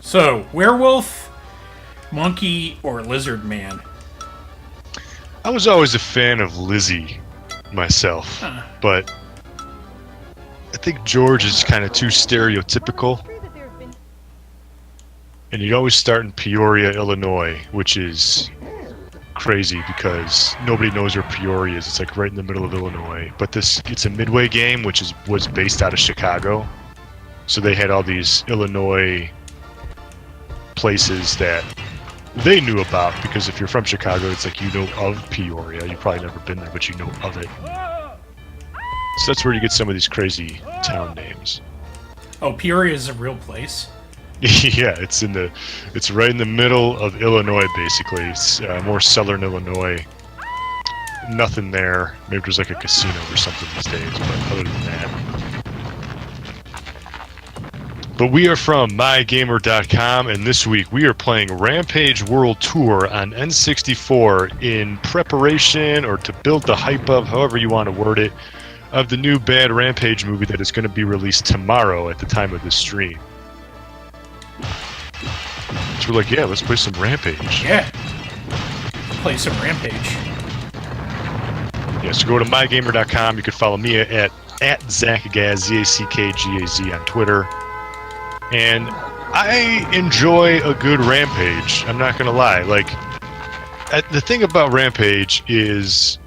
So, werewolf, monkey, or lizard man? I was always a fan of Lizzie myself, but I think George is kind of too stereotypical. And you'd always start in Peoria, Illinois, which is crazy because nobody knows where Peoria is. It's like right in the middle of Illinois. But it's a Midway game, which was based out of Chicago. So they had all these Illinois places that they knew about, because if you're from Chicago, it's like you know of Peoria. You've probably never been there, but you know of it. So that's where you get some of these crazy town names. Oh, Peoria is a real place? Yeah, it's right in the middle of Illinois, basically. It's more southern Illinois. Nothing there. Maybe there's like a casino or something these days, but other than that. But we are from MyGamer.com, and this week we are playing Rampage World Tour on N64 in preparation, or to build the hype of, however you want to word it, of the new Bad Rampage movie that is going to be released tomorrow at the time of this stream. So we're like, yeah, let's play some Rampage. Yeah. Play some Rampage. Yeah, so go to MyGamer.com. You can follow me at ZackGaz, Z-A-C-K-G-A-Z on Twitter. And I enjoy a good Rampage. I'm not going to lie. Like, the thing about Rampage is,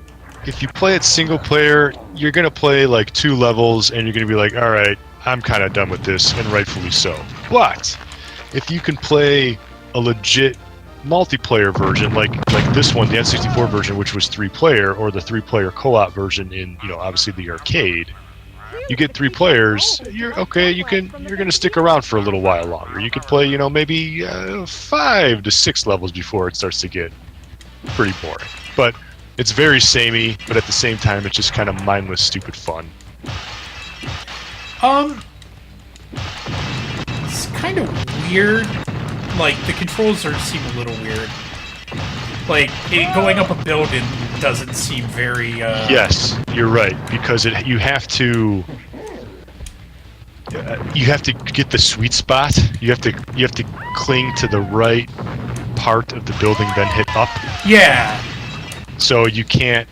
if you play it single player, you're going to play like 2 levels and you're going to be like, alright, I'm kind of done with this, and rightfully so. But if you can play a legit multiplayer version, like this one, the N64 version, which was 3-player, or the 3-player co-op version in, obviously the arcade, you get 3 players, you're going to stick around for a little while longer. You could play, maybe 5 to 6 levels before it starts to get pretty boring. But it's very samey, but at the same time, it's just kind of mindless, stupid fun. It's kind of weird. Like, the controls seem a little weird. Like, going up a building doesn't seem very, Yes, you're right, because you have to get the sweet spot. You have to cling to the right part of the building, then hit up. Yeah. So you can't,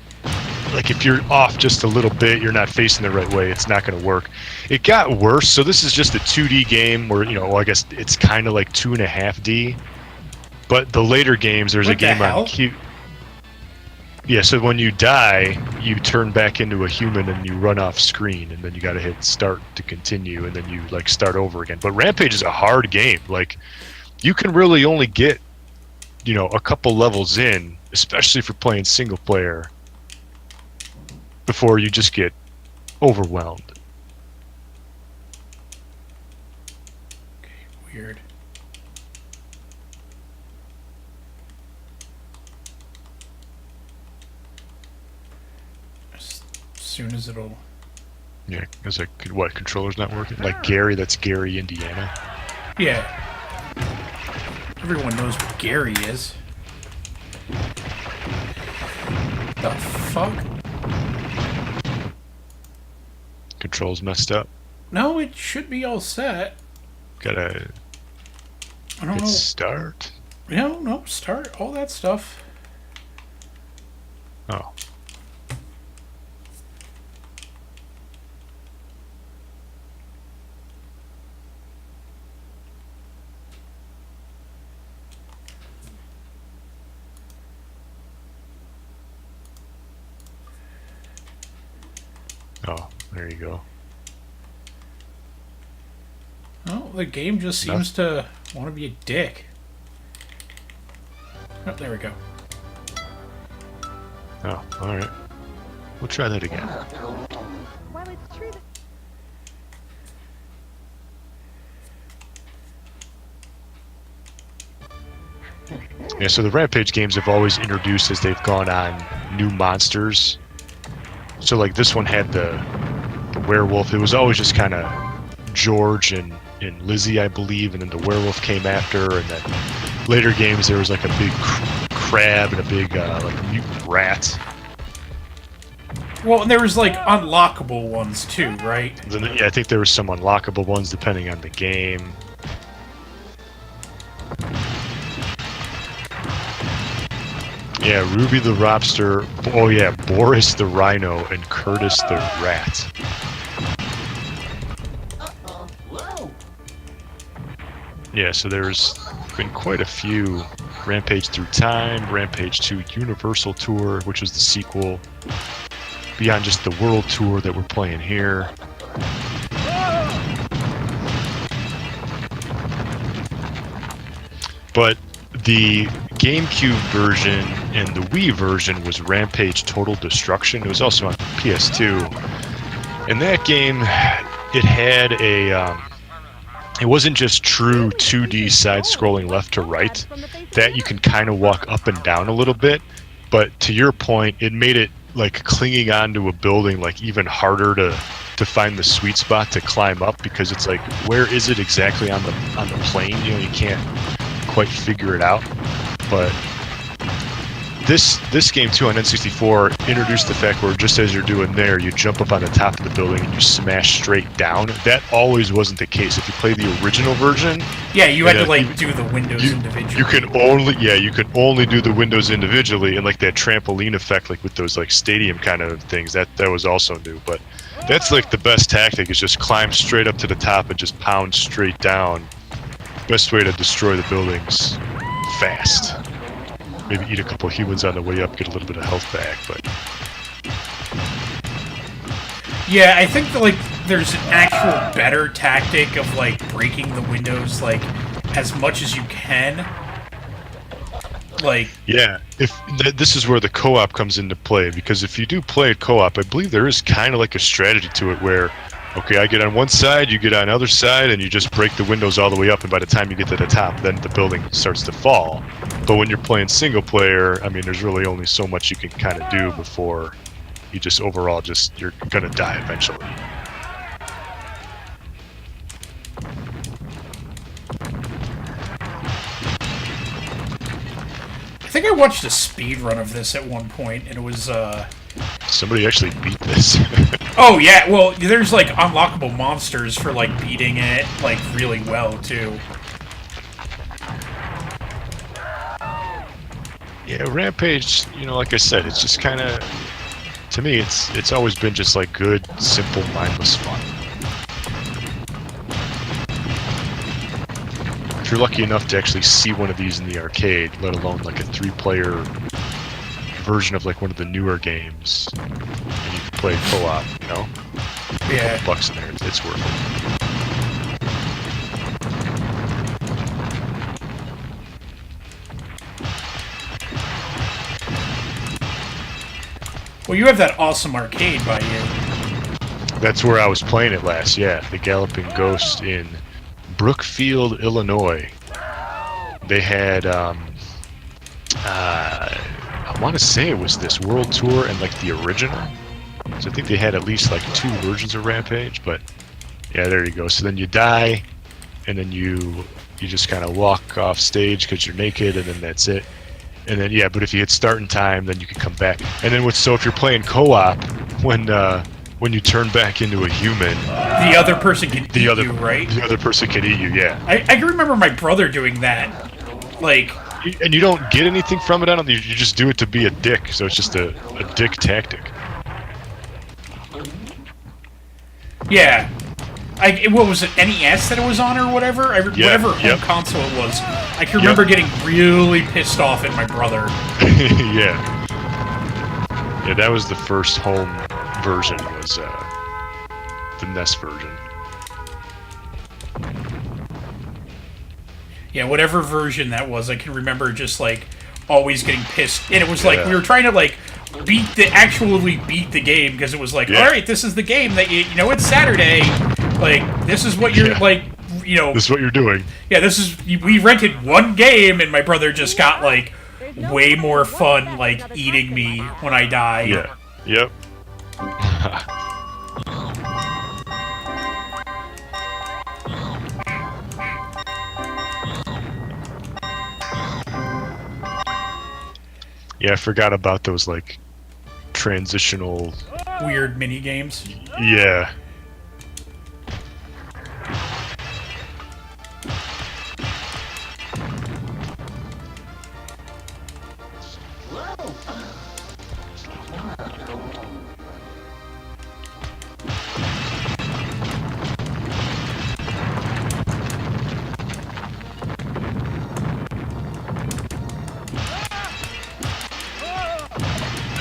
like, if you're off just a little bit, you're not facing the right way, it's not going to work. It got worse. So this is just a 2D game where, I guess it's kind of like 2.5D. But the later games, there's a game on Q. Yeah, so when you die, you turn back into a human and you run off screen, and then you got to hit start to continue, and then you like start over again. But Rampage is a hard game. Like, you can really only get, a couple levels in, especially for playing single player, before you just get overwhelmed. Okay, weird. As soon as it'll... Yeah, it's like, what, controller's not working? Like Gary, that's Gary, Indiana. Yeah. Everyone knows what Gary is. The fuck? Controls messed up. No, it should be all set. Gotta I don't hit know. start. No, start all that stuff. Oh. Oh, there you go. Oh, the game just seems to want to be a dick. Oh, there we go. Oh, alright. We'll try that again. Well, it's true that Yeah, so the Rampage games have always introduced, as they've gone on, new monsters. So like this one had the werewolf. It was always just kind of George and Lizzie, I believe, and then the werewolf came after, and then later games there was like a big crab and a big like mutant rat. Well, and there was like unlockable ones too, right? Then, yeah, I think there were some unlockable ones depending on the game. Yeah, Ruby the Lobster. Oh yeah, Boris the Rhino and Curtis the Rat. Yeah, so there's been quite a few. Rampage Through Time, Rampage 2 Universal Tour, which was the sequel. Beyond just the World Tour that we're playing here. But the GameCube version and the Wii version was Rampage Total Destruction. It was also on PS2. And that game, it had a... it wasn't just true 2D side-scrolling left to right. That you can kind of walk up and down a little bit. But to your point, it made it like clinging onto a building like even harder to find the sweet spot to climb up, because it's like, where is it exactly on the plane? You know, you can't quite figure it out. But this game too on N64 introduced the fact where just as you're doing there, you jump up on the top of the building and you smash straight down. That always wasn't the case. If you play the original version, yeah, you had to like do the windows individually. You could only do the windows individually, and like that trampoline effect, like with those like stadium kind of things, that was also new. But that's like the best tactic, is just climb straight up to the top and just pound straight down. Best way to destroy the buildings fast. Maybe eat a couple of humans on the way up, get a little bit of health back, but... Yeah, I think that, like, there's an actual better tactic of, like, breaking the windows, like, as much as you can. Like... Yeah, this is where the co-op comes into play, because if you do play it co-op, I believe there is kind of like a strategy to it where, okay, I get on one side, you get on the other side, and you just break the windows all the way up, and by the time you get to the top, then the building starts to fall. But when you're playing single player, I mean, there's really only so much you can kind of do before you just overall you're gonna die eventually. I think I watched a speed run of this at one point, and it was, Somebody actually beat this. Oh, yeah, well, there's, like, unlockable monsters for, like, beating it, like, really well, too. Yeah, Rampage, you know, like I said, it's just kind of, to me, it's always been just like good, simple, mindless fun. If you're lucky enough to actually see one of these in the arcade, let alone like a 3-player version of like one of the newer games, and you can play co-op, you know? Yeah. $1 in there, it's worth it. Well, you have that awesome arcade by you. That's where I was playing it last, yeah. The Galloping Ghost in Brookfield, Illinois. They had, I want to say it was this World Tour and like the original. So I think they had at least like 2 versions of Rampage, but yeah, there you go. So then you die, and then you just kind of walk off stage because you're naked, and then that's it. And then, yeah, but if you hit start in time, then you can come back. And then so if you're playing co-op, when you turn back into a human, the other person can eat you, right? The other person can eat you, yeah. I can remember my brother doing that. Like... And you don't get anything from it, I don't think. You just do it to be a dick, so it's just a dick tactic. Yeah. What was it, NES that it was on or whatever? Whatever home console it was. I can remember getting really pissed off at my brother. Yeah. Yeah, that was the first home version, was the NES version. Yeah, whatever version that was, I can remember just, like, always getting pissed. And it was like, we were trying to, like, actually beat the game, because it was like, alright, this is the game that, you know, it's Saturday. Like, this is what you're, like, you know... This is what you're doing. Yeah, we rented one game, and my brother just got, like, way more fun, like, eating me when I die. Yeah. Yep. Yeah, I forgot about those, like, transitional... weird mini-games. Yeah.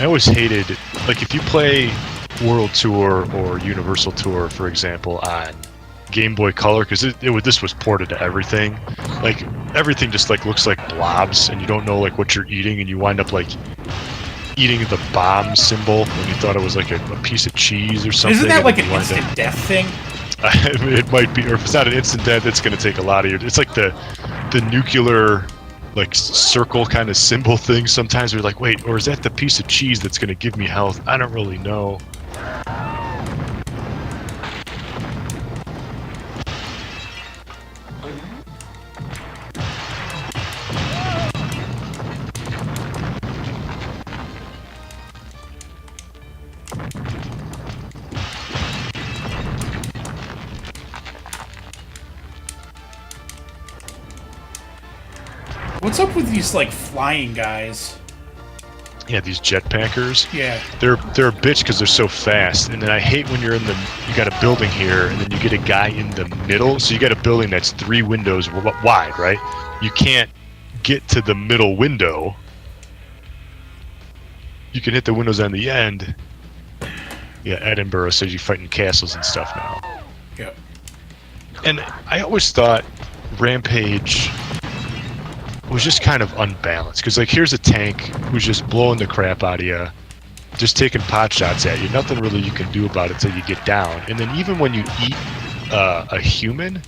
I always hated, like, if you play World Tour or Universal Tour, for example, on Game Boy Color, because this was ported to everything. Like, everything just, like, looks like blobs, and you don't know, like, what you're eating, and you wind up, like, eating the bomb symbol when you thought it was, like, a piece of cheese or something. Isn't that, like, an instant death thing? It might be, or if it's not an instant death, it's going to take a lot of your... It's like the nuclear... like circle kind of symbol thing. Sometimes we're like, wait, or is that the piece of cheese that's going to give me health? I don't really know. What's up with these, like, flying guys? Yeah, these jetpackers. Yeah. They're a bitch because they're so fast. And then I hate when you're in the... You got a building here, and then you get a guy in the middle. So you got a building that's 3 windows wide, right? You can't get to the middle window. You can hit the windows on the end. Yeah, Edinburgh says you fight in castles and stuff now. Yep. And I always thought Rampage... was just kind of unbalanced, because like here's a tank who's just blowing the crap out of you, just taking pot shots at you. Nothing really you can do about it till you get down. And then even when you eat a human,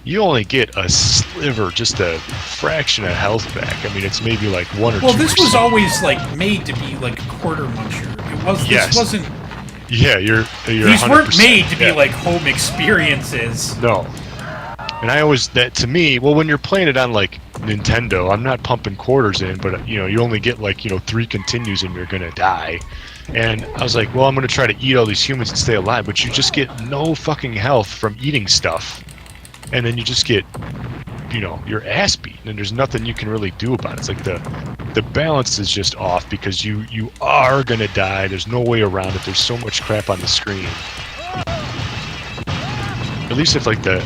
you only get a sliver, just a fraction of health back. I mean, it's maybe like 1 or 2%. Well, this was always like made to be like a quarter muncher. It was. Yes. This wasn't. Yeah, you're. These 100%, weren't made to be yeah. like home experiences. No. And I always, that to me, well, when you're playing it on like Nintendo, I'm not pumping quarters in, but you know, you only get like, you know, 3 continues and you're gonna die. And I was like, well, I'm gonna try to eat all these humans and stay alive, but you just get no fucking health from eating stuff. And then you just get, you know, your ass beaten, and there's nothing you can really do about it. It's like the balance is just off, because you are gonna die. There's no way around it. There's so much crap on the screen. At least if like the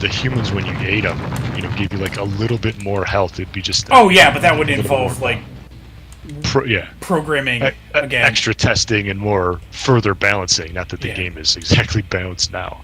humans, when you ate them, you know, gave you like a little bit more health, it'd be just... Oh yeah, but that would involve like programming again, extra testing and more further balancing. Not that the game is exactly balanced now.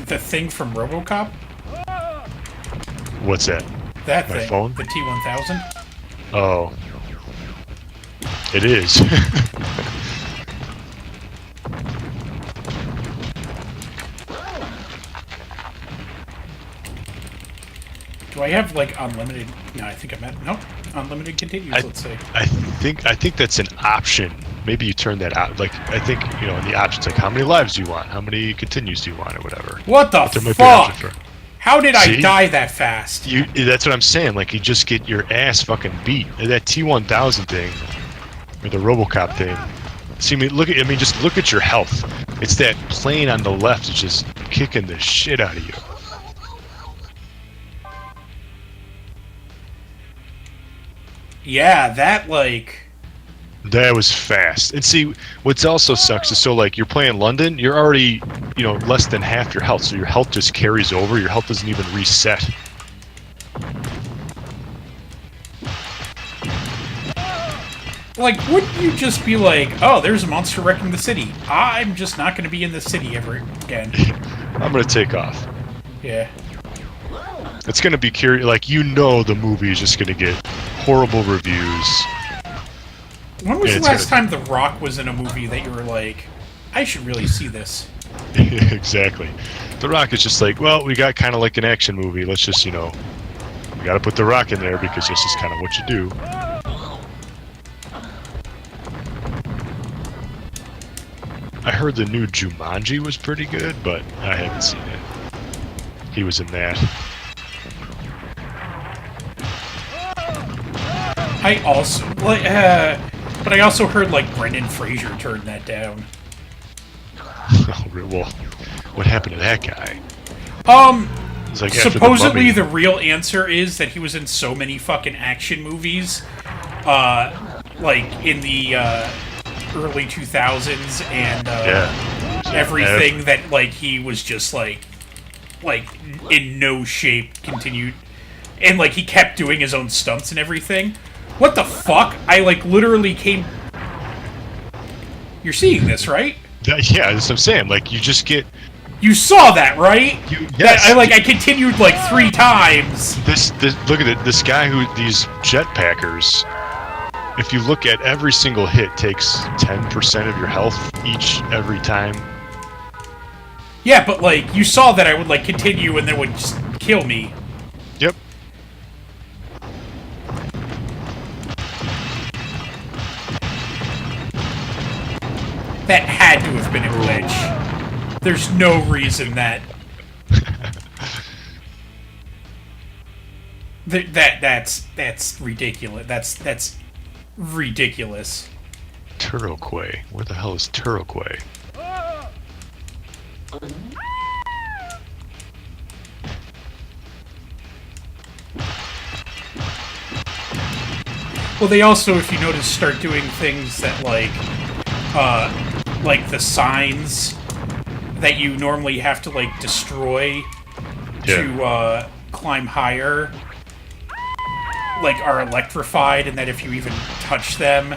The thing from RoboCop? What's that? That My thing. phone? The T-1000? Oh. It is. Do I have like unlimited? No, I think I'm at nope. Unlimited continues. Let's say. I think that's an option. Maybe you turn that out. Like, I think, you know, in the options, like how many lives do you want, how many continues do you want, or whatever. What the fuck? How did I die that fast? That's what I'm saying. Like, you just get your ass fucking beat. That T-1000 thing, or the RoboCop thing. See, just look at your health. It's that plane on the left is just kicking the shit out of you. Yeah, that like... That was fast. And see, what's also sucks is, so like you're playing London, you're already, you know, less than half your health, so your health just carries over. Your health doesn't even reset. Like, wouldn't you just be like, oh, there's a monster wrecking the city. I'm just not going to be in this city ever again. I'm going to take off. Yeah. It's going to be curious. Like, you know, the movie is just going to get horrible reviews. When was the last time The Rock was in a movie that you were like, I should really see this? Exactly. The Rock is just like, well, we got kind of like an action movie. Let's just, you know, we got to put The Rock in there because this is kind of what you do. I heard the new Jumanji was pretty good, but I haven't seen it. He was in that. I also, but I also heard like Brendan Fraser turned that down. well, what happened to that guy? It's like after Supposedly, the the real answer is that he was in so many fucking action movies, like in the early 2000s and everything, that like he was just like in no shape continued, and like he kept doing his own stunts and everything. What the fuck? I like literally came. You're seeing this, right? Yeah, that's what I'm saying. Like, you just get... You saw that, right? Yes. I continued like 3 times. This look at it. This guy these jetpackers, if you look at every single hit, takes 10% of your health every time. Yeah, but like, you saw that I would like continue and then would just kill me. Yep. That had to have been a glitch. There's no reason that... That's ridiculous. That's ridiculous. Turoquay. Where the hell is Turoquay? Well, they also, if you notice, start doing things that like the signs that you normally have to like destroy to climb higher, like are electrified, and that if you even touch them,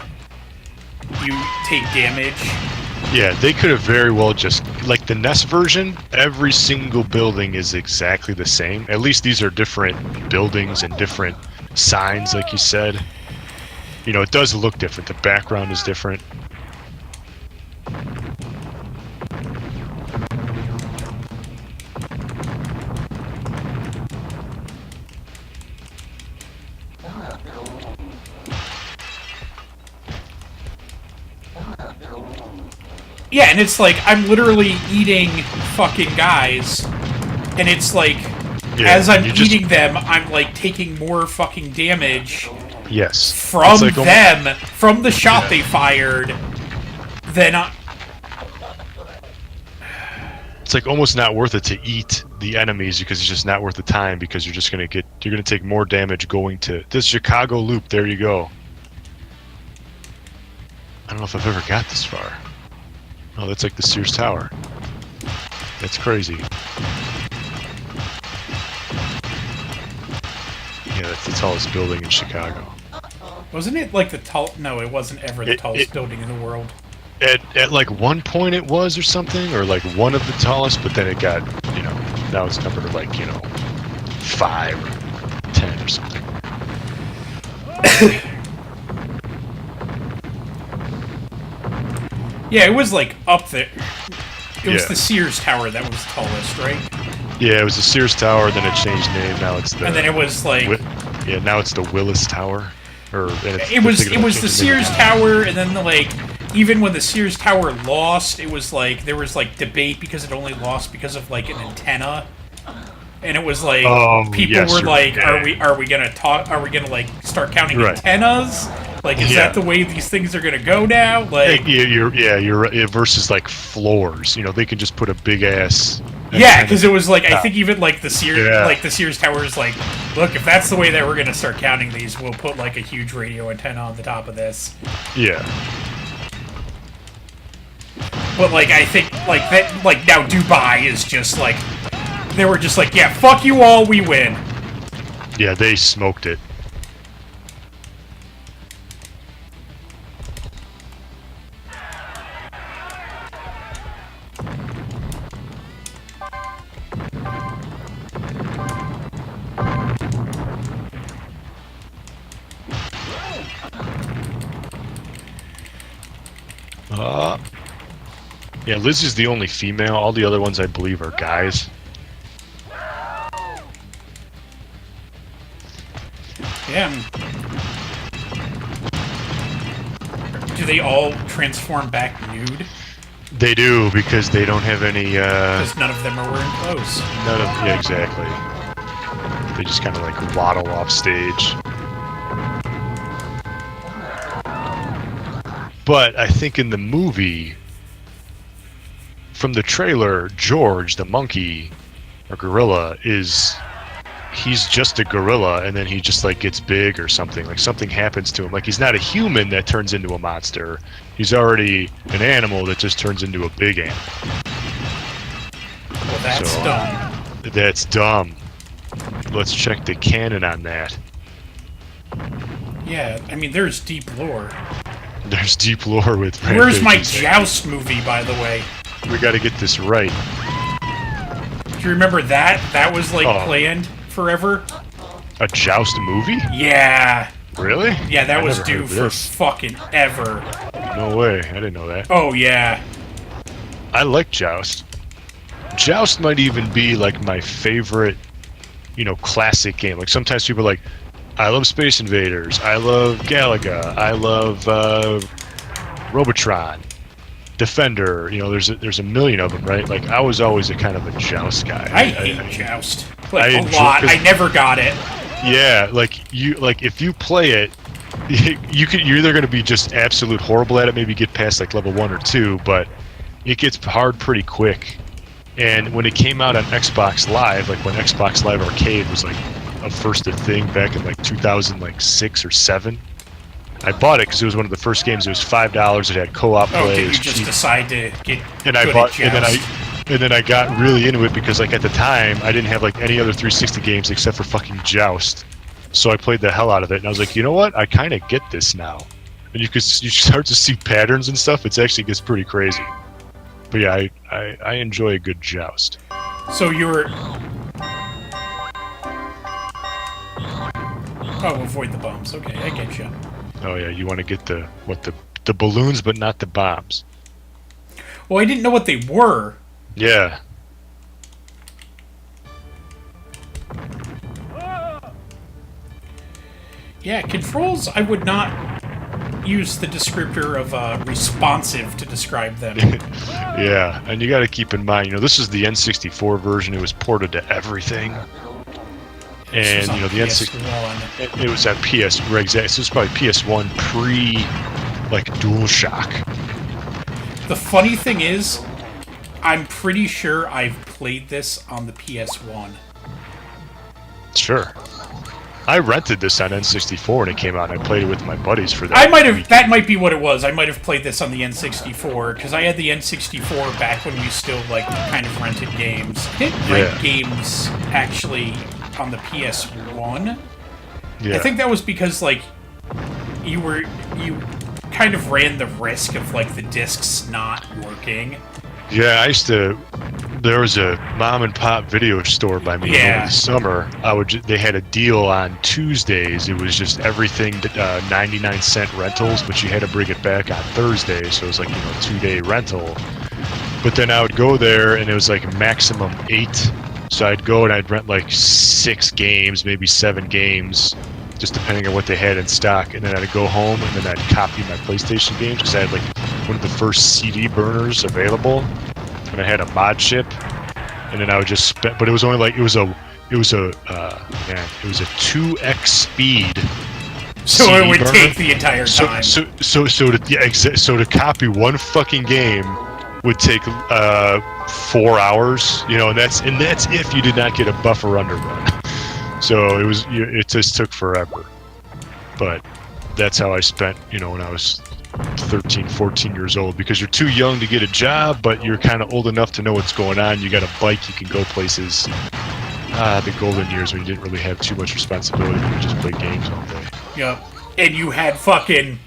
you take damage. Yeah, they could have very well just, like the NES version, every single building is exactly the same. At least these are different buildings and different signs, like you said. You know, it does look different. The background is different. Yeah, and it's like, I'm literally eating fucking guys, and it's like, as I'm eating them, I'm like taking more fucking damage from like them, from the shot they fired, than I... It's like almost not worth it to eat the enemies because it's just not worth the time, because you're just gonna take more damage going to this Chicago loop. There you go. I don't know if I've ever got this far. Oh, that's like the Sears Tower. That's crazy. Yeah, that's the tallest building in Chicago. Wasn't it like the tall... No, it wasn't ever the tallest building in the world. At like one point it was, or something, or like one of the tallest, but then it got, you know, now it's numbered to like, you know, 5 or 10 or something. Yeah, it was like up there. It was the Sears Tower that was tallest, right? Yeah, it was the Sears Tower, then it changed name, now it's the... And then it was like... yeah, now it's the Willis Tower. It was the Sears Tower, and then like, even when the Sears Tower lost, it was like, there was like debate because it only lost because of like an antenna. And it was like, people were like, are we gonna like start counting antennas? Like, is that the way these things are gonna go now? Like, you're right. Versus like floors, you know, they can just put a big ass. Yeah, because it was like, I think even like the Sears Tower is like, look, if that's the way that we're gonna start counting these, we'll put like a huge radio antenna on the top of this. Yeah. But like, I think like that, like now Dubai is just like, they were just like, yeah, fuck you all, we win. Yeah, they smoked it. Yeah, Liz is the only female. All the other ones, I believe, are guys. Yeah. Do they all transform back nude? They do, because they don't have any, Because none of them are wearing clothes. Yeah, exactly. They just kind of, like, waddle off stage. But I think in the movie, from the trailer, George, the monkey, or gorilla, he's just a gorilla, and then he just like gets big or something. Like something happens to him. Like he's not a human that turns into a monster. He's already an animal that just turns into a big animal. Well, that's dumb. That's dumb. Let's check the canon on that. Yeah, I mean, there's deep lore. There's deep lore with Rampage. Where's my Joust movie, by the way? We gotta get this right. Do you remember that? That was, like, planned forever? A Joust movie? Yeah. Really? Yeah, that was due for fucking ever. No way. I didn't know that. Oh, yeah. I like Joust. Joust might even be, like, my favorite, classic game. Like, sometimes people are like, I love Space Invaders, I love Galaga, I love Robotron, Defender. There's a million of them, right? Like I was always a kind of a Joust guy. I hate Joust, like a lot. I never got it. Yeah, if you play it, you're either going to be just absolute horrible at it, maybe get past like level 1 or 2, but it gets hard pretty quick. And when it came out on Xbox Live, like when Xbox Live Arcade was like a thing back in like 2006 or 7. I bought it because it was one of the first games. It was $5. It had co-op play. Okay, you just decide to get. And I bought, and then I got really into it because like at the time I didn't have like any other 360 games except for fucking Joust. So I played the hell out of it, and I was like, you know what? I kind of get this now. And you start to see patterns and stuff. It actually gets pretty crazy. But yeah, I enjoy a good Joust. So you're. Oh, avoid the bombs. Okay, I get you. Oh yeah, you want to get the balloons, but not the bombs. Well, I didn't know what they were. Yeah. Yeah, controls, I would not use the descriptor of responsive to describe them. Yeah, and you got to keep in mind, this is the N64 version. It was ported to everything. And the N64, it was at PS. Right, exactly. So it's probably PS1 like DualShock. The funny thing is, I'm pretty sure I've played this on the PS1. Sure. I rented this on N64 when it came out, and I played it with my buddies for that. That might be what it was. I might have played this on the N64 because I had the N64 back when we still kind of rented games. I didn't rent games actually on the PS1. Yeah. I think that was because you kind of ran the risk of the discs not working. Yeah, there was a mom and pop video store by me over the summer. They had a deal on Tuesdays. It was just everything 99-cent rentals, but you had to bring it back on Thursday, so it was 2-day rental. But then I would go there and it was maximum 8. So I'd go and I'd rent 6 games, maybe 7 games, just depending on what they had in stock. And then I'd go home and then I'd copy my PlayStation games because I had one of the first CD burners available, and I had a mod chip. And then I would just spend, but it was only it was a 2x speed. So CD it would burner. take the entire time. So to copy one fucking game would take 4 hours, and that's if you did not get a buffer underrun. So it just took forever. But that's how I spent, when I was 13, 14 years old, because you're too young to get a job, but you're kind of old enough to know what's going on. You got a bike, you can go places. The golden years when you didn't really have too much responsibility, you could just play games all day. Yep. And you had fucking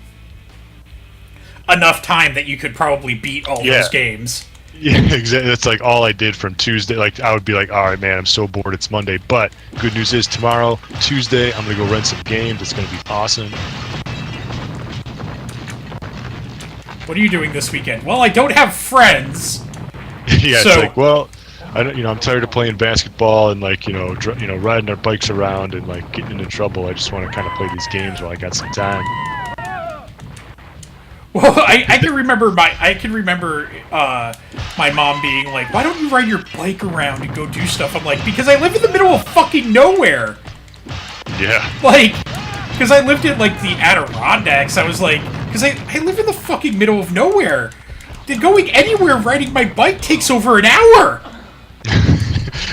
enough time that you could probably beat all those games. Yeah, exactly. That's all I did from Tuesday. I would be all right, man, I'm so bored, it's Monday. But good news is tomorrow, Tuesday, I'm going to go rent some games. It's going to be awesome. What are you doing this weekend? Well, I don't have friends. Yeah, it's I'm tired of playing basketball and riding our bikes around and getting into trouble. I just want to kind of play these games while I got some time. Well, I can remember my mom being like, "Why don't you ride your bike around and go do stuff?" I'm like, "Because I live in the middle of fucking nowhere." Yeah. Because I lived in the Adirondacks. I was like, because I live in the fucking middle of nowhere. going anywhere riding my bike takes over an hour.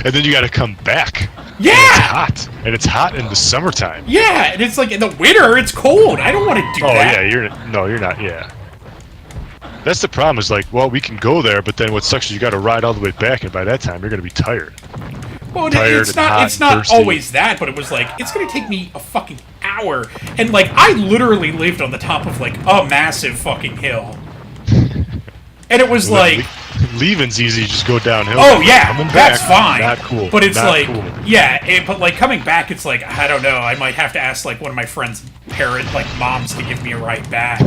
And then you got to come back. Yeah. And it's hot. And it's hot in the summertime. Yeah, and it's like in the winter, it's cold. I don't want to do that. Oh, yeah, you're not, yeah. That's the problem is like, well, we can go there, but then what sucks is you got to ride all the way back, and by that time, you're going to be tired. Well, Tired it's and not. hot It's and not thirsty. always that, but it was like it's gonna take me a fucking hour, and like I literally lived on the top of like a massive fucking hill, and it was like, leaving's easy, just go downhill. oh yeah, Coming that's back, fine. Not cool. But it's not like, cool. yeah, but like coming back, it's like I don't know. I might have to ask like one of my friends' moms to give me a ride back.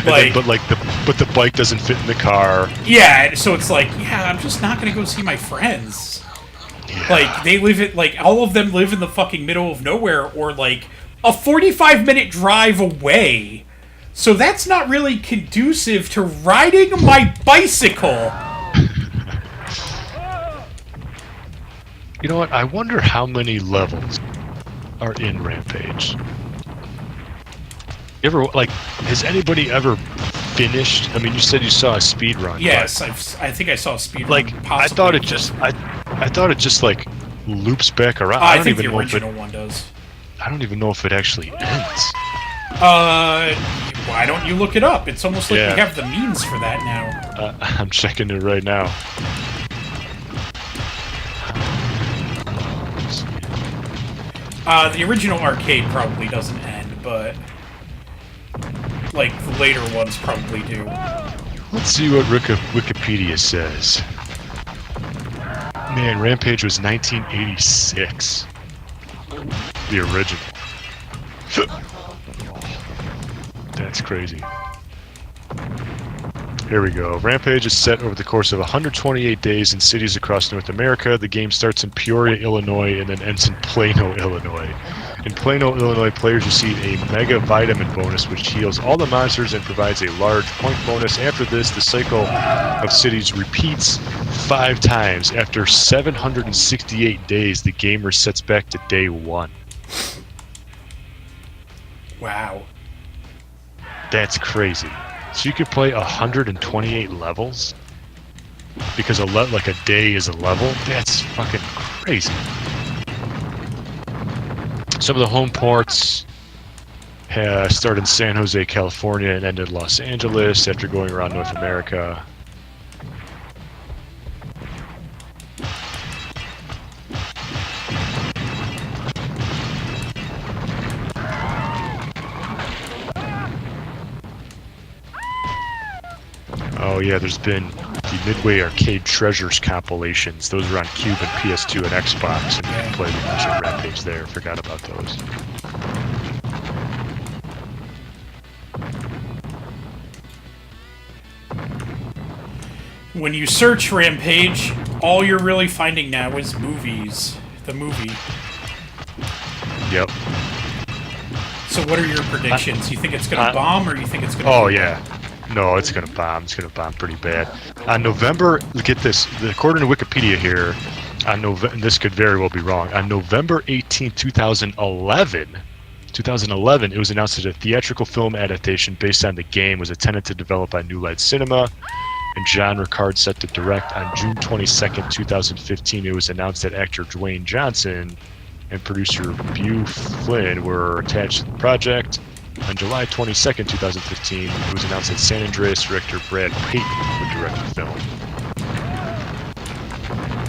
But the bike doesn't fit in the car. Yeah, so it's like, yeah, I'm just not gonna go see my friends. Yeah. Like, they live at, like, all of them live in the fucking middle of nowhere, or, like, a 45-minute drive away. So that's not really conducive to riding my bicycle. You know what? I wonder how many levels are in Rampage. You ever, like, has anybody ever finished? I mean, you said you saw a speed run. Yes, I think I saw a speed Like, run. I thought it just, I thought it just, like, loops back around. I think the original one does. I don't even know if it actually ends. Why don't you look it up? It's almost like Yeah. we have the means for that now. I'm checking it right now. The original arcade probably doesn't end, but like the later ones probably do. Let's see what Wikipedia says. Man, Rampage was 1986. The original. That's crazy. Here we go. Rampage is set over the course of 128 days in cities across North America. The game starts in Peoria, Illinois, and then ends in Plano, Illinois. In Plano, Illinois, players receive a Mega Vitamin bonus, which heals all the monsters and provides a large point bonus. After this, the cycle of cities repeats 5 times. After 768 days, the game resets back to day 1. Wow. That's crazy. So you could play 128 levels? Because like a day is a level? That's fucking crazy. Some of the home ports started in San Jose, California, and ended in Los Angeles after going around North America. Oh yeah, there's been the Midway Arcade Treasures compilations. Those are on Cube and PS2 and Xbox, and you can play the original Rampage there. Forgot about those. When you search Rampage, all you're really finding now is movies. The movie. Yep. So what are your predictions? You think it's gonna bomb, or you think it's gonna... Oh yeah. No, it's gonna bomb. It's gonna bomb pretty bad. On November, get this. According to Wikipedia here, on this could very well be wrong. On November 18, 2011, it was announced that a theatrical film adaptation based on the game was intended to develop by New Light Cinema, and John Rickard set to direct. On June 22nd, 2015, it was announced that actor Dwayne Johnson and producer Beau Flynn were attached to the project. On July 22nd, 2015, it was announced that San Andreas director Brad Payton would direct the film.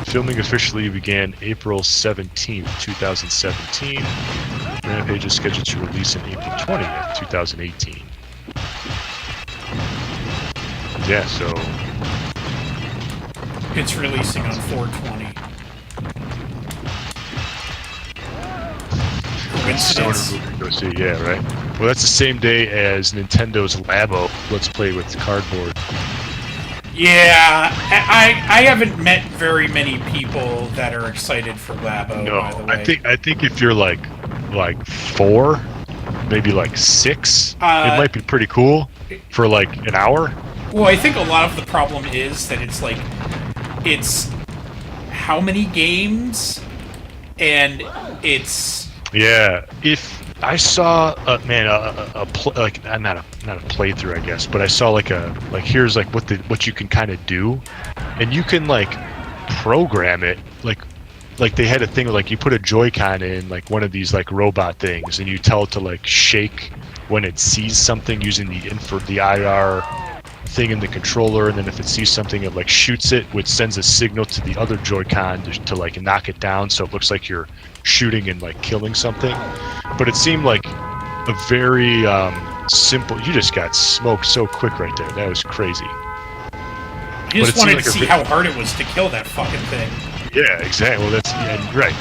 Filming officially began April 17th, 2017. Rampage is scheduled to release on April 20th, 2018. Yeah, so... It's releasing on 4/20. Coincidence? Go see, yeah, right? Well, that's the same day as Nintendo's Labo Let's Play with Cardboard. Yeah, I haven't met very many people that are excited for Labo, No, by the way. I think if you're like 4, maybe like 6, it might be pretty cool for like an hour. Well, I think a lot of the problem is that it's like, it's how many games, and it's Yeah, if I saw not a playthrough, I guess, but I saw here's like what you can kind of do, and you can like program it like they had a thing like you put a Joy-Con in like one of these like robot things, and you tell it to like shake when it sees something using the IR thing in the controller, and then if it sees something it like shoots it, which sends a signal to the other Joy-Con to like knock it down, so it looks like you're shooting and like killing something. But it seemed like a very simple. You just got smoked so quick right there. That was crazy. I just wanted to see how hard it was to kill that fucking thing. Yeah, exactly. Well, right.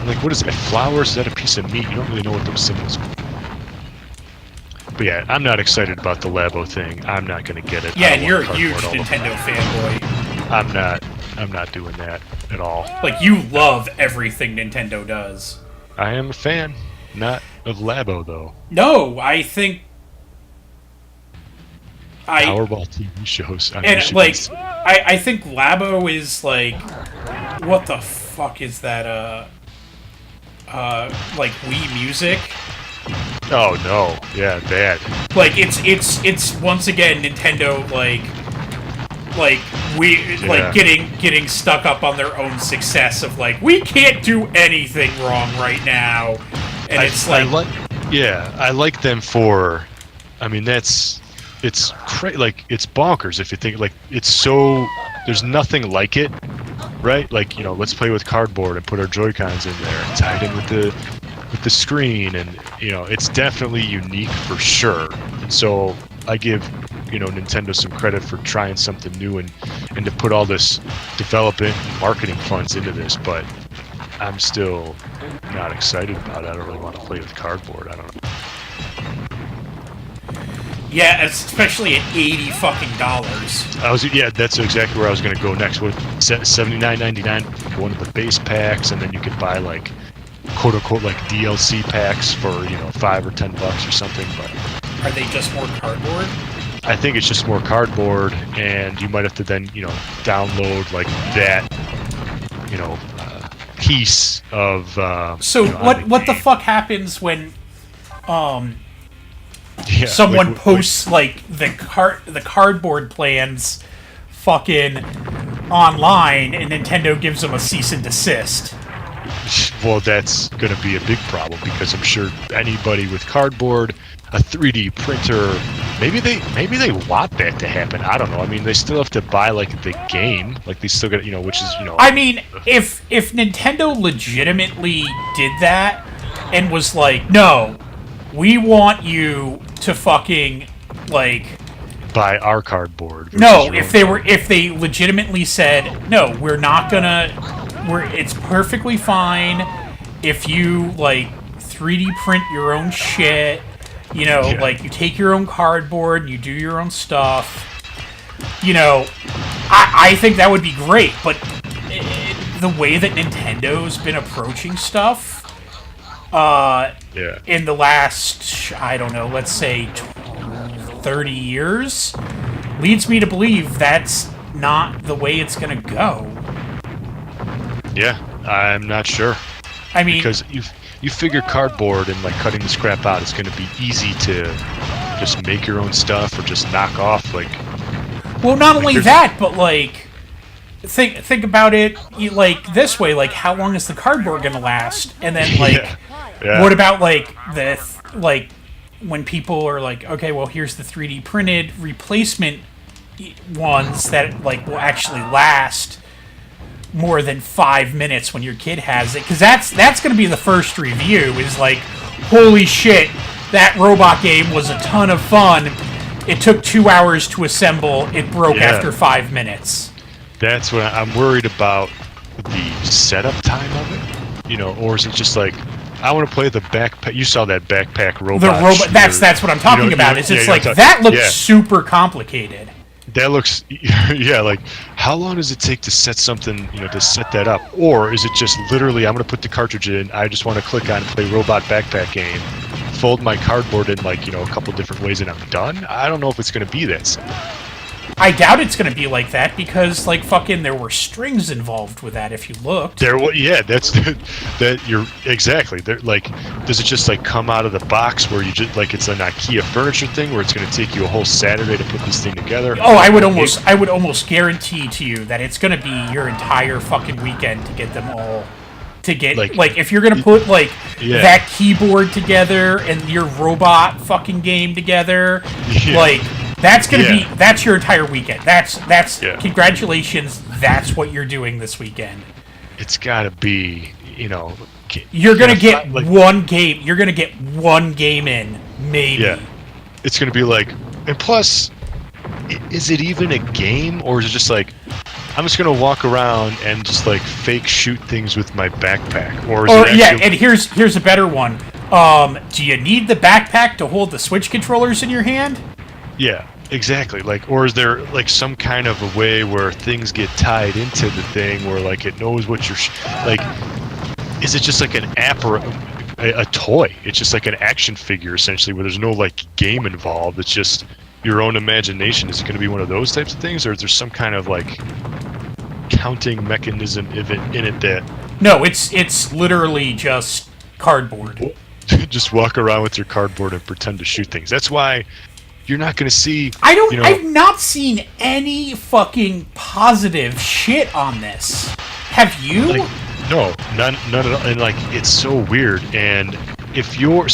I'm like, what is that? Flowers? Is that a piece of meat? You don't really know what those symbols are. But yeah, I'm not excited about the Labo thing. I'm not going to get it. Yeah, and you're a huge Nintendo fanboy. I'm not doing that at all. Like, you love everything Nintendo does. I am a fan, not of Labo, though. No, I think... Powerball TV shows. And, like, I think Labo is, like... What the fuck is that, like, Wii Music? Oh, no. Yeah, bad. Like, it's once again Nintendo, getting stuck up on their own success of, like, we can't do anything wrong right now. And I like them for... I mean, it's bonkers if you think, like, it's so... There's nothing like it, right? Like, you know, let's play with cardboard and put our Joy-Cons in there and tie it in with the screen, and, you know, it's definitely unique for sure. And so I give, you know, Nintendo some credit for trying something new and to put all this development and marketing funds into this, but I'm still not excited about it. I don't really want to play with cardboard. I don't know. Yeah, especially at $80 fucking. That's exactly where I was gonna go next. With $79.99 for one of the base packs, and then you could buy like quote unquote like DLC packs for, you know, $5 or $10 or something. But are they just more cardboard? I think it's just more cardboard, and you might have to then, you know, download like that, you know, piece of. So you know, what the fuck happens when someone posts like the cardboard plans fucking online, and Nintendo gives them a cease and desist? Well, that's going to be a big problem, because I'm sure anybody with cardboard, a 3D printer, maybe they want that to happen. I don't know. I mean, they still have to buy like the game, like they still got, you know, which is, you know. I mean, if Nintendo legitimately did that and was like, no, we want you to fucking like buy our cardboard. No, if they legitimately said, no, we're not gonna. It's perfectly fine if you, like, 3D print your own shit, you know, like, you take your own cardboard, and you do your own stuff, you know, I think that would be great, but the way that Nintendo's been approaching stuff, in the last, I don't know, let's say 30 years, leads me to believe that's not the way it's gonna go. Yeah, I'm not sure. I mean, because you figure cardboard and like cutting the scrap out, it's going to be easy to just make your own stuff or just knock off like. Well, not only that, but like, think about it like this way: like, how long is the cardboard going to last? And then like, what about like when people are like, okay, well, here's the 3D printed replacement ones that like will actually last more than 5 minutes when your kid has it, because that's going to be the first review, is like, holy shit, that robot game was a ton of fun, it took 2 hours to assemble, it broke after 5 minutes. That's what I'm worried about, the setup time of it, you know, or is it just like, I want to play the backpack. You saw that backpack robot. The robot. That's what I'm talking about. It's like that looks super complicated. That looks, like, how long does it take to set something, you know, to set that up? Or is it just literally, I'm going to put the cartridge in, I just want to click on play robot backpack game, fold my cardboard in, like, you know, a couple different ways and I'm done? I don't know if it's going to be that simple. I doubt it's going to be like that because, like, fucking, there were strings involved with that. If you looked, Yeah, that's that. You're exactly. They're like, does it just like come out of the box where you just like it's an IKEA furniture thing where it's going to take you a whole Saturday to put this thing together? Oh, I would almost guarantee to you that it's going to be your entire fucking weekend to get them all. To get like if you're gonna put like that keyboard together and your robot fucking game together, like that's gonna be that's your entire weekend. That's congratulations. That's what you're doing this weekend. It's gotta be, you know. You're gonna get one game. You're gonna get one game in, maybe. Yeah, it's gonna be like, and plus, is it even a game or is it just like? I'm just gonna walk around and just like fake shoot things with my backpack, or and here's a better one. Do you need the backpack to hold the Switch controllers in your hand? Yeah, exactly. Like, or is there like some kind of a way where things get tied into the thing, where like it knows what you're like? Is it just like an app or a toy? It's just like an action figure essentially, where there's no like game involved. It's just your own imagination. Is it going to be one of those types of things, or is there some kind of like counting mechanism in it that? No, it's literally just cardboard. Just walk around with your cardboard and pretend to shoot things. That's why you're not going to see. I've not seen any fucking positive shit on this. Have you? Like, no, none at all. And like, it's so weird. And if you're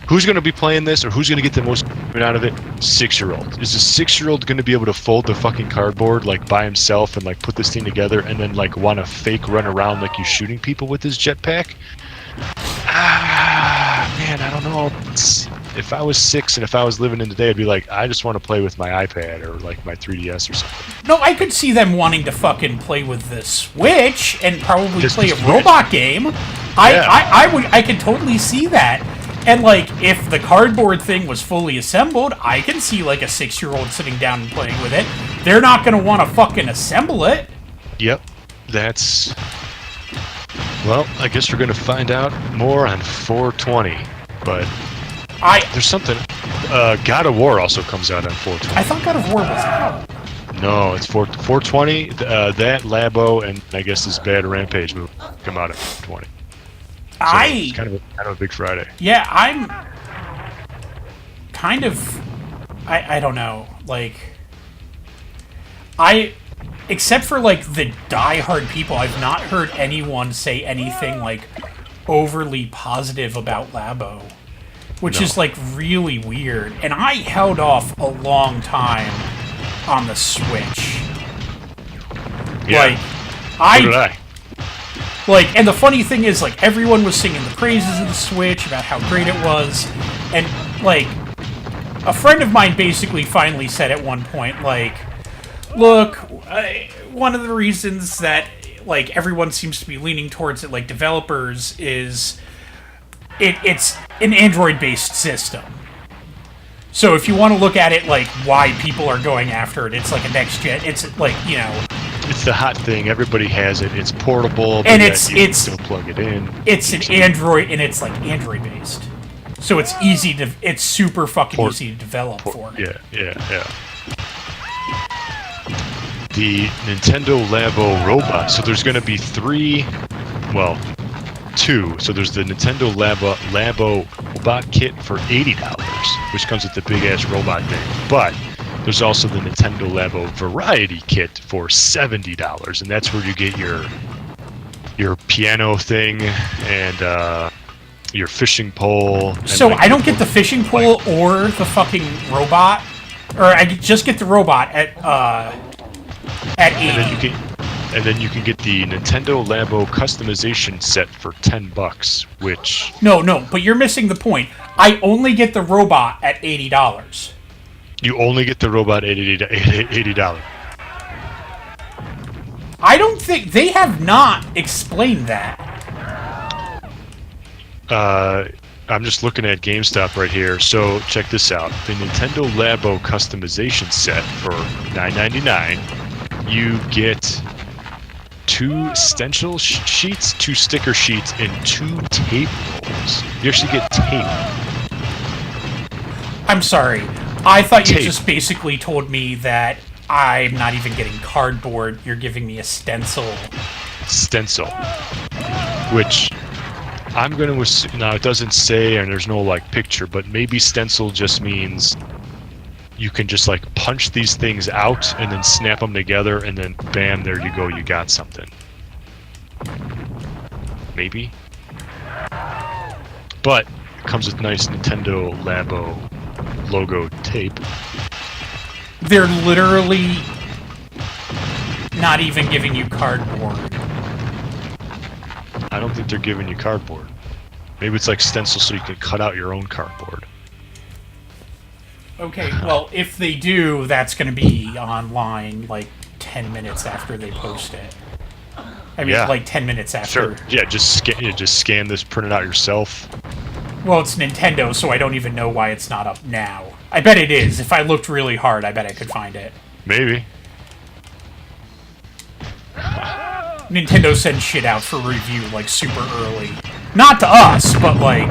who's going to be playing this, or who's going to get the most out of it? 6-year-old. Is a 6-year-old going to be able to fold the fucking cardboard like by himself and like put this thing together and then like want to fake run around like he's shooting people with his jetpack? Man, I don't know. If I was 6 and if I was living in today, I'd be like, I just want to play with my iPad or like my 3DS or something. No, I could see them wanting to fucking play with the Switch and probably play a robot game. I could totally see that. And, like, if the cardboard thing was fully assembled, I can see, like, a 6-year-old sitting down and playing with it. They're not going to want to fucking assemble it. Yep. That's... Well, I guess we're going to find out more on 420. But there's something... God of War also comes out on 420. I thought God of War was out. No, it's 420. That, Labo, and I guess this bad Rampage movie come out at 420. So it's kind of a big Friday. Yeah, I'm kind of I don't know, like except for like the diehard people, I've not heard anyone say anything like overly positive about Labo, which is like really weird. And I held off a long time on the Switch. Yeah. Like so did I. Like, and the funny thing is, like, everyone was singing the praises of the Switch about how great it was, and, like, a friend of mine basically finally said at one point, like, look, one of the reasons that, like, everyone seems to be leaning towards it, like, developers, is it's an Android-based system. So if you want to look at it, like, why people are going after it, it's like a next-gen, it's, like, you know... It's the hot thing. Everybody has it. It's portable, but and you can still plug it in. It's an Android, and it's like Android based, so it's easy to. It's super fucking easy to develop for. Yeah. The Nintendo Labo robot. So there's going to be 2. So there's the Nintendo Labo robot kit for $80, which comes with the big ass robot thing, but. There's also the Nintendo Labo Variety Kit for $70, and that's where you get your piano thing and your fishing pole. So I don't get the fishing pole or the fucking robot, or I just get the robot at 80. And then you can get the Nintendo Labo customization set for $10, which... No, but you're missing the point. I only get the robot at $80. You only get the robot at $80. I don't think... They have not explained that. I'm just looking at GameStop right here. So, check this out. The Nintendo Labo customization set for $9.99. You get 2 stencil sheets, 2 sticker sheets, and 2 tape rolls. You actually get tape. I'm sorry. I thought you tape. just basically told me that I'm not even getting cardboard. You're giving me a stencil. Stencil, which I'm going to assume, now it doesn't say and there's no like picture, but maybe stencil just means you can just like punch these things out and then snap them together and then bam, there you go, you got something. Maybe. But it comes with nice Nintendo Labo logo tape. They're literally not even giving you cardboard. I don't think they're giving you cardboard. Maybe it's like stencil so you can cut out your own cardboard. Okay, well, if they do, that's going to be online like 10 minutes after they post it. I mean, like 10 minutes after. Sure. Yeah, just scan this, print it out yourself. Well, it's Nintendo, so I don't even know why it's not up now. I bet it is. If I looked really hard, I bet I could find it. Maybe. Nintendo sends shit out for review, like, super early. Not to us, but, like...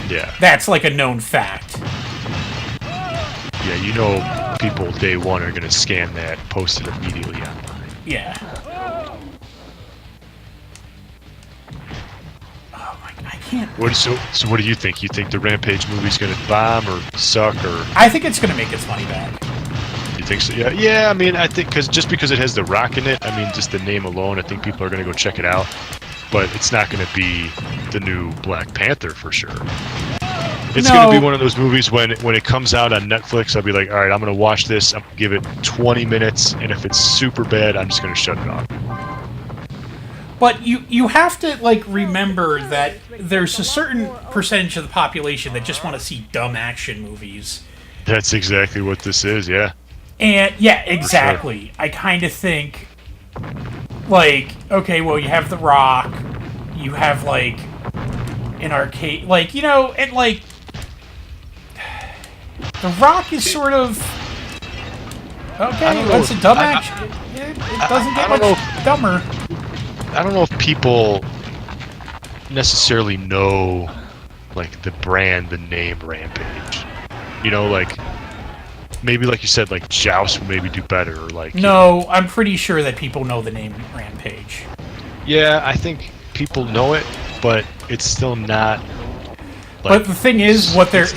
Yeah. That's, like, a known fact. Yeah, you know people day one are going to scan that, post it immediately online. Yeah. Oh, my... I can't... So what do you think? You think the Rampage movie's going to bomb or suck or... I think it's going to make its money back. You think so? Yeah, yeah. I mean, I think just because it has The Rock in it, I mean, just the name alone, I think people are going to go check it out. But it's not going to be the new Black Panther for sure. It's going to be one of those movies when it comes out on Netflix, I'll be like, all right, I'm going to watch this. I'm going to give it 20 minutes, and if it's super bad, I'm just going to shut it off. But you have to, like, remember that there's a certain percentage of the population that just want to see dumb action movies. That's exactly what this is, yeah. And, yeah, exactly. Sure. I kind of think, like, okay, well, you have The Rock, you have, like, an arcade, like, you know, and, like, The Rock is sort of, okay, it's a dumb action. It doesn't get much dumber. I don't know if people necessarily know, like, the brand, the name Rampage. You know, like... Maybe, like you said, like, Joust would maybe do better, or like... No, I'm pretty sure that people know the name Rampage. Yeah, I think people know it, but it's still not... Like, but the thing is, what they're... It's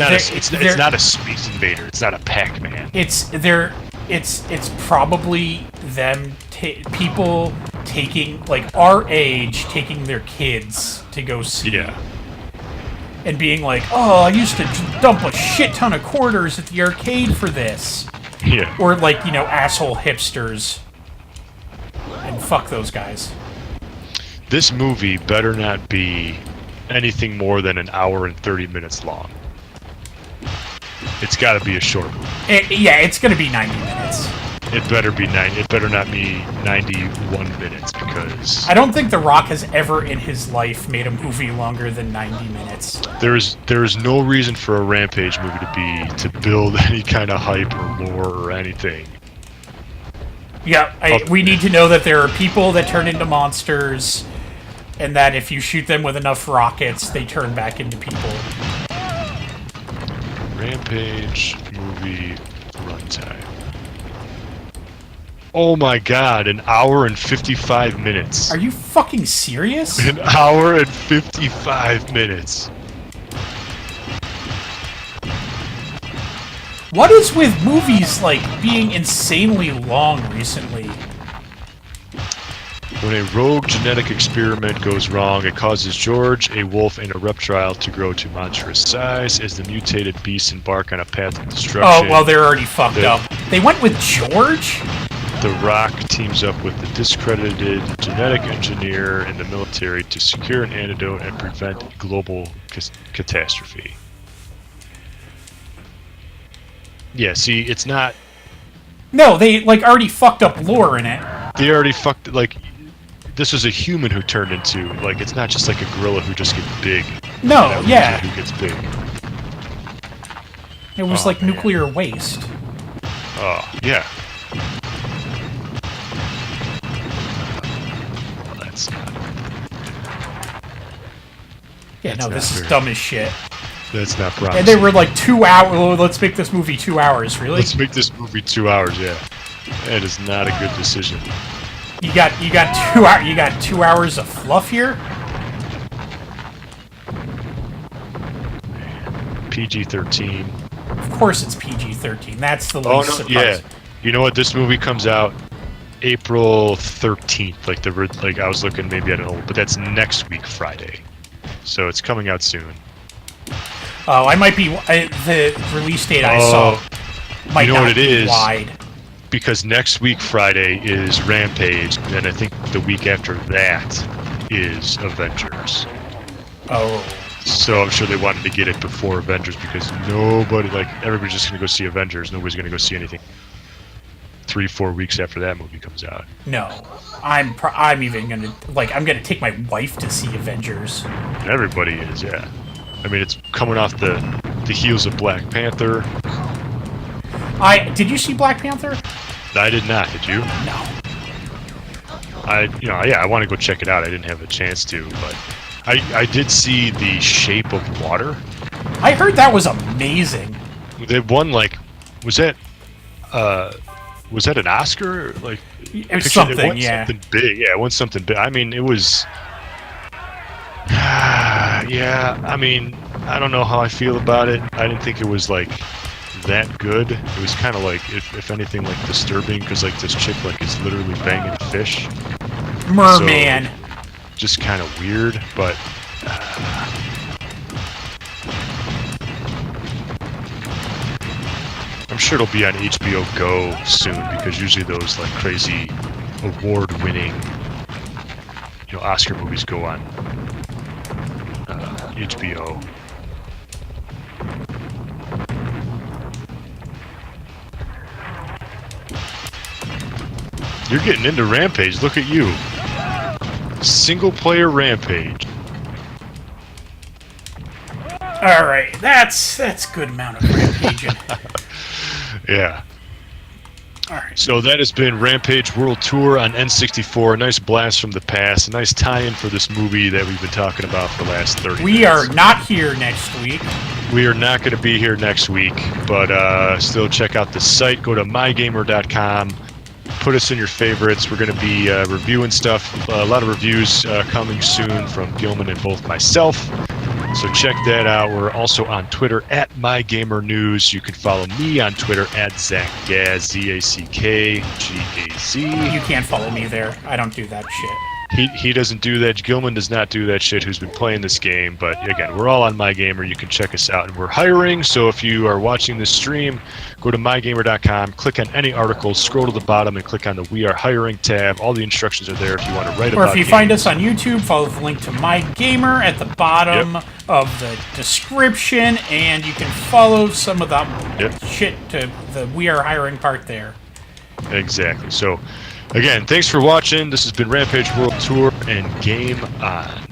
not a Space Invader, it's not a Pac-Man. It's probably them, people taking, like, our age, taking their kids to go see. Yeah. And being like, oh, I used to dump a shit ton of quarters at the arcade for this. Yeah. Or, like, you know, asshole hipsters. And fuck those guys. This movie better not be anything more than an hour and 30 minutes long. It's got to be a short movie. Yeah, it's going to be 90 minutes. It better be 90. It better not be 91 minutes because I don't think The Rock has ever in his life made a movie longer than 90 minutes. There's no reason for a Rampage movie to build any kind of hype or lore or anything. Yeah, we need to know that there are people that turn into monsters, and that if you shoot them with enough rockets, they turn back into people. Rampage movie runtime. Oh my god, an hour and 55 minutes. Are you fucking serious? An hour and 55 minutes. What is with movies, like, being insanely long recently? When a rogue genetic experiment goes wrong, it causes George, a wolf, and a reptile to grow to monstrous size as the mutated beasts embark on a path of destruction. Oh, well, they're already fucked up. They went with George? The Rock teams up with the discredited genetic engineer in the military to secure an antidote and prevent global catastrophe. Yeah, see, it's not... No, they, like, already fucked up lore in it. They already fucked... Like, this was a human who turned into... Like, it's not just like a gorilla who just gets big. No, you know, yeah. Who gets big. It was like man. Nuclear waste. Oh, yeah. Yeah, no, this is dumb as shit. That's not promising. And they were like 2 hours. Oh, let's make this movie 2 hours. Really? Let's make this movie 2 hours. Yeah, that is not a good decision. You got 2 hours. You got 2 hours of fluff here. PG-13. Of course, it's PG-13. That's the Oh least no, surprising. yeah. You know what? This movie comes out April 13th. Like I was looking maybe, I don't know, but that's next week Friday. So it's coming out soon. Oh, I might be the release date I saw. Might you know not what it be is? wide. Because next week Friday is Rampage, and I think the week after that is Avengers. Oh. So I'm sure they wanted to get it before Avengers because everybody's just gonna go see Avengers. Nobody's gonna go see anything 3-4 weeks after that movie comes out. No, I'm even gonna I'm gonna take my wife to see Avengers. Everybody is, yeah. I mean, it's coming off the heels of Black Panther. Did you see Black Panther? I did not. Did you? No. I want to go check it out. I didn't have a chance to, but I did see The Shape of Water. I heard that was amazing. They won was that an Oscar? It was something, yeah. Something big. Yeah, it won something big. I mean, it was. Yeah, I mean, I don't know how I feel about it. I didn't think it was that good. It was kind of if anything, disturbing because this chick is literally banging fish. Merman. So, just kind of weird, but. I'm sure it'll be on HBO Go soon because usually those crazy award-winning, Oscar movies go on HBO. You're getting into Rampage. Look at you. Single-player Rampage. All right, that's good amount of rampaging. Yeah. All right. So that has been Rampage World Tour on N64. A nice blast from the past. A nice tie-in for this movie that we've been talking about for the last 30 We minutes. are not here next week. We are not going to be here next week, but still check out the site. Go to MyGamer.com. Put us in your favorites. We're going to be reviewing stuff. A lot of reviews coming soon from Gillman and both myself. So check that out. We're also on Twitter at MyGamerNews. You can follow me on Twitter at ZackGaz, Z-A-C-K-G-A-Z. You can't follow me there. I don't do that shit. He doesn't do that. Gilman does not do that shit, who's been playing this game. But again, we're all on MyGamer. You can check us out. And we're hiring, so if you are watching this stream, go to MyGamer.com, click on any articles, scroll to the bottom, and click on the We Are Hiring tab. All the instructions are there if you want to write about Or if you games. find us on YouTube, follow the link to MyGamer at the bottom of the description, and you can follow some of the shit to the We Are Hiring part there. Exactly. So, again, thanks for watching. This has been Rampage World Tour, and game on.